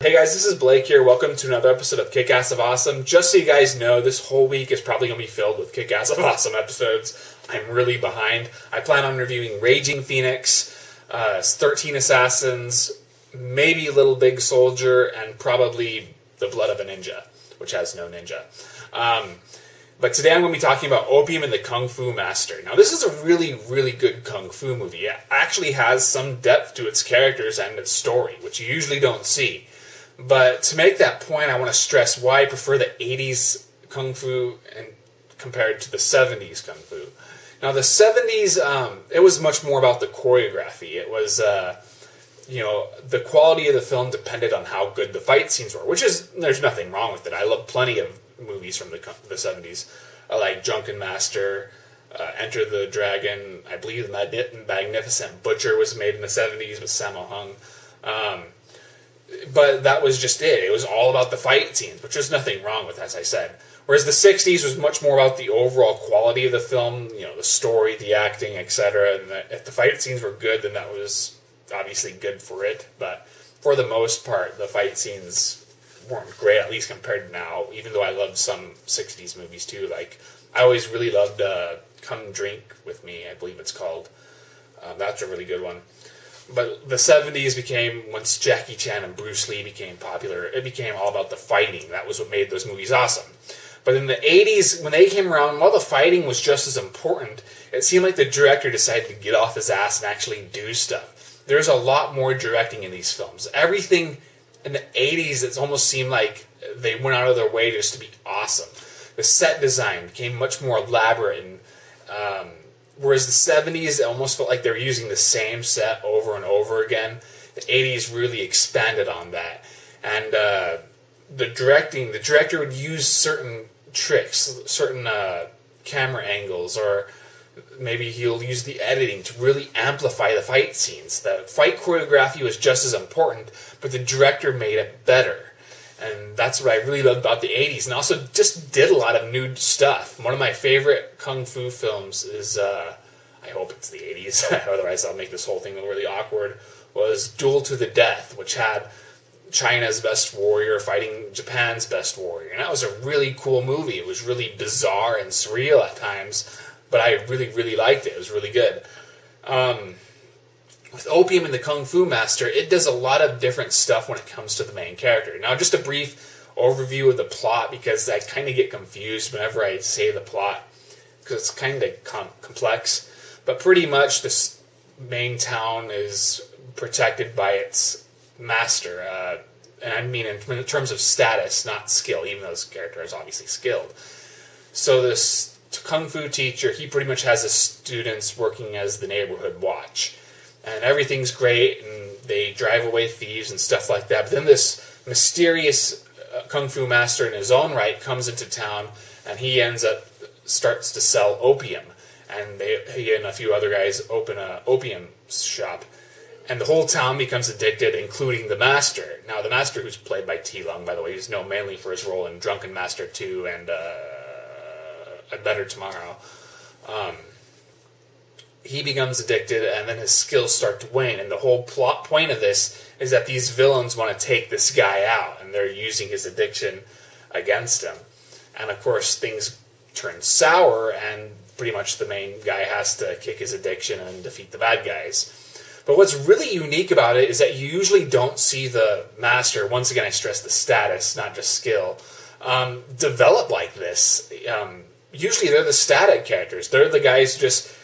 Hey guys, this is Blake here. Welcome to another episode of Kickass of Awesome. Just so you guys know, this whole week is probably going to be filled with Kickass of Awesome episodes. I'm really behind. I plan on reviewing Raging Phoenix, 13 Assassins, maybe Little Big Soldier, and probably The Blood of a Ninja, which has no ninja. But today I'm going to be talking about Opium and the Kung Fu Master. Now, this is a really, really good Kung Fu movie. It actually has some depth to its characters and its story, which you usually don't see. But to make that point, I want to stress why I prefer the 80s Kung Fu and compared to the 70s Kung Fu. Now, the 70s, it was much more about the choreography. It was, the quality of the film depended on how good the fight scenes were, there's nothing wrong with it. I love plenty of movies from the 70s, like Drunken Master, Enter the Dragon. I believe the Magnificent Butcher was made in the 70s with Sammo Hung. But that was just it. It was all about the fight scenes, which there's nothing wrong with, as I said. Whereas the 60s was much more about the overall quality of the film, the story, the acting, etc. And if the fight scenes were good, then that was obviously good for it. But for the most part, the fight scenes weren't great, at least compared to now, even though I loved some 60s movies too. Like, I always really loved Come Drink With Me, I believe it's called. That's a really good one. But the 70s became, once Jackie Chan and Bruce Lee became popular, it became all about the fighting. That was what made those movies awesome. But in the 80s, when they came around, while the fighting was just as important, it seemed like the director decided to get off his ass and actually do stuff. There's a lot more directing in these films. Everything in the 80s, it almost seemed like they went out of their way just to be awesome. The set design became much more elaborate, and whereas the 70s, it almost felt like they were using the same set over and over again. The 80s really expanded on that. And the director would use certain tricks, certain camera angles, or maybe he'll use the editing to really amplify the fight scenes. The fight choreography was just as important, but the director made it better. And that's what I really loved about the 80s. And also just did a lot of new stuff. One of my favorite Kung Fu films is, I hope it's the 80s, otherwise I'll make this whole thing really awkward, was Duel to the Death, which had China's best warrior fighting Japan's best warrior. And that was a really cool movie. It was really bizarre and surreal at times, but I really, really liked it. It was really good. With Opium and the Kung Fu Master, it does a lot of different stuff when it comes to the main character. Now, just a brief overview of the plot, because I kind of get confused whenever I say the plot, because it's kind of complex. But pretty much this main town is protected by its master, and I mean in terms of status, not skill, even though this character is obviously skilled. So this Kung Fu teacher, he pretty much has his students working as the neighborhood watch. And everything's great, and they drive away thieves and stuff like that. But then this mysterious Kung Fu master in his own right comes into town, and he starts to sell opium. And he and a few other guys open an opium shop. And the whole town becomes addicted, including the master. Now, the master, who's played by T. Lung, by the way, he's known mainly for his role in Drunken Master 2 and A Better Tomorrow. He becomes addicted, and then his skills start to wane. And the whole plot point of this is that these villains want to take this guy out, and they're using his addiction against him. And of course, things turn sour, and pretty much the main guy has to kick his addiction and defeat the bad guys. But what's really unique about it is that you usually don't see the master, once again I stress the status, not just skill, develop like this. Usually they're the static characters. They're the guys who just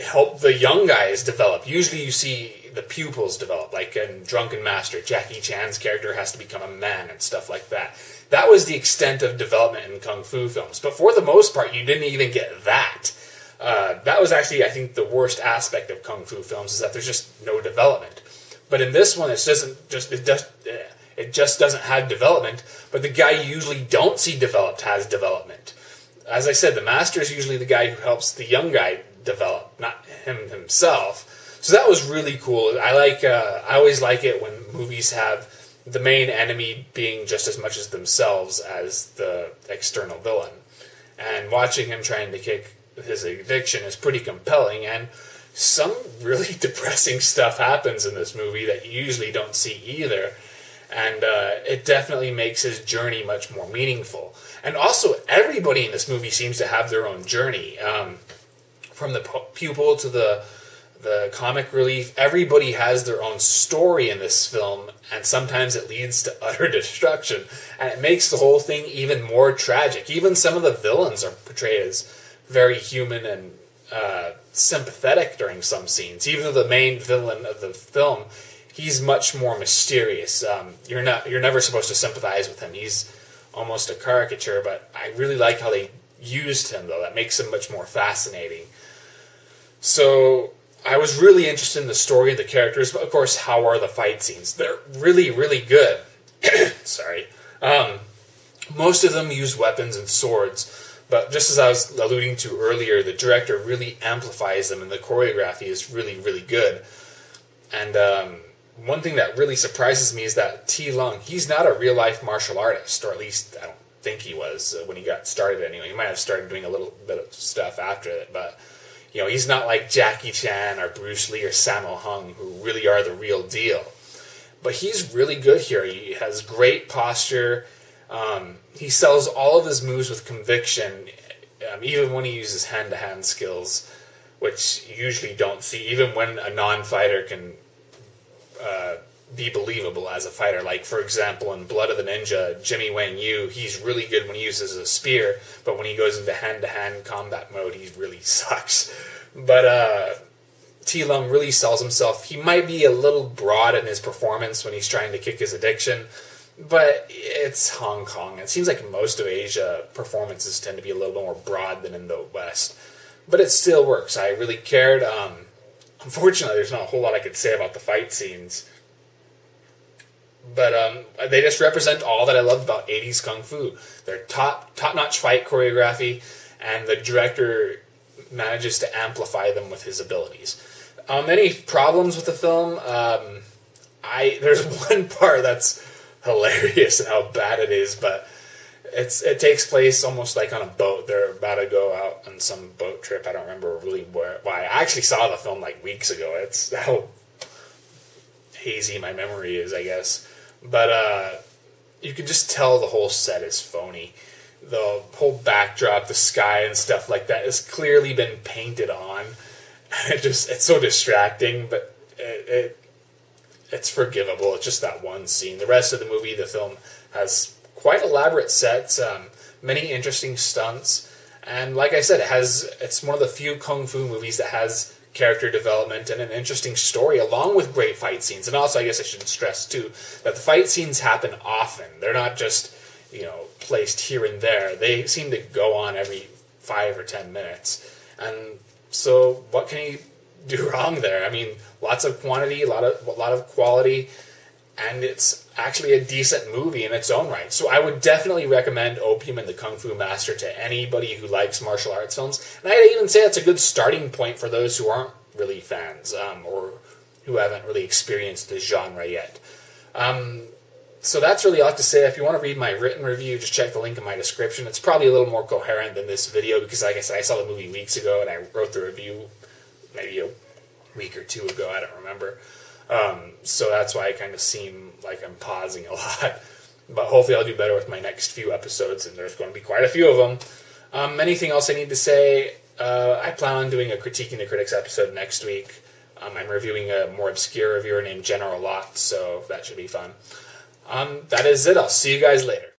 help the young guys develop. Usually you see the pupils develop, like in Drunken Master, Jackie Chan's character has to become a man and stuff like that. That was the extent of development in Kung Fu films. But for the most part, you didn't even get that. That was actually, I think, the worst aspect of Kung Fu films, is that there's just no development. But in this one, it just doesn't have development, but the guy you usually don't see developed has development. As I said, the master is usually the guy who helps the young guy develop, not him himself. So that was really cool. I always like it when movies have the main enemy being just as much as themselves as the external villain. And watching him trying to kick his addiction is pretty compelling, and some really depressing stuff happens in this movie that you usually don't see either. and it definitely makes his journey much more meaningful. And also, everybody in this movie seems to have their own journey. From the pupil to the comic relief, everybody has their own story in this film, and sometimes it leads to utter destruction, and it makes the whole thing even more tragic. Even some of the villains are portrayed as very human and sympathetic during some scenes. Even though the main villain of the film, he's much more mysterious. You're never supposed to sympathize with him. He's almost a caricature, but I really like how they used him, though. That makes him much more fascinating. So I was really interested in the story and the characters, but of course, how are the fight scenes? They're really, really good. Sorry. Most of them use weapons and swords, but just as I was alluding to earlier, the director really amplifies them, and the choreography is really, really good. And one thing that really surprises me is that T. Lung, he's not a real-life martial artist, or at least I don't think he was when he got started anyway. He might have started doing a little bit of stuff after it, but he's not like Jackie Chan or Bruce Lee or Sammo Hung, who really are the real deal. But he's really good here. He has great posture. He sells all of his moves with conviction, even when he uses hand-to-hand skills, which you usually don't see, even when a non-fighter can be believable as a fighter. Like, for example, in Blood of the Ninja, Jimmy Wang Yu, he's really good when he uses a spear, but when he goes into hand-to-hand combat mode, he really sucks. But T. Lung really sells himself. He might be a little broad in his performance when he's trying to kick his addiction, but it's Hong Kong. It seems like most of Asia performances tend to be a little more broad than in the West. But it still works. I really cared. Unfortunately, there's not a whole lot I could say about the fight scenes. But they just represent all that I loved about 80s Kung Fu. They're top-notch fight choreography, and the director manages to amplify them with his abilities. Any problems with the film? There's one part that's hilarious and how bad it is, but it takes place almost like on a boat. They're about to go out on some boat trip. I don't remember really why. I actually saw the film like weeks ago. It's how hazy my memory is, I guess. But you can just tell the whole set is phony. The whole backdrop, the sky and stuff like that has clearly been painted on. It's so distracting, but it's forgivable. It's just that one scene. The rest of the movie, the film, has quite elaborate sets, many interesting stunts, and like I said, it's one of the few Kung Fu movies that has character development and an interesting story, along with great fight scenes. And also, I guess I should stress, too, that the fight scenes happen often. They're not just, placed here and there. They seem to go on every 5 or 10 minutes. And so what can you do wrong there? I mean, lots of quantity, a lot of quality, and it's actually a decent movie in its own right. So I would definitely recommend Opium and the Kung Fu Master to anybody who likes martial arts films. And I'd even say it's a good starting point for those who aren't really fans or who haven't really experienced the genre yet. So that's really all I have to say. If you want to read my written review, just check the link in my description. It's probably a little more coherent than this video because, like I said, I saw the movie weeks ago and I wrote the review maybe a week or two ago. I don't remember. So that's why I kind of seem like I'm pausing a lot. But hopefully I'll do better with my next few episodes, and there's going to be quite a few of them. Anything else I need to say? I plan on doing a Critiquing the Critics episode next week. I'm reviewing a more obscure reviewer named General Lott, so that should be fun. That is it. I'll see you guys later.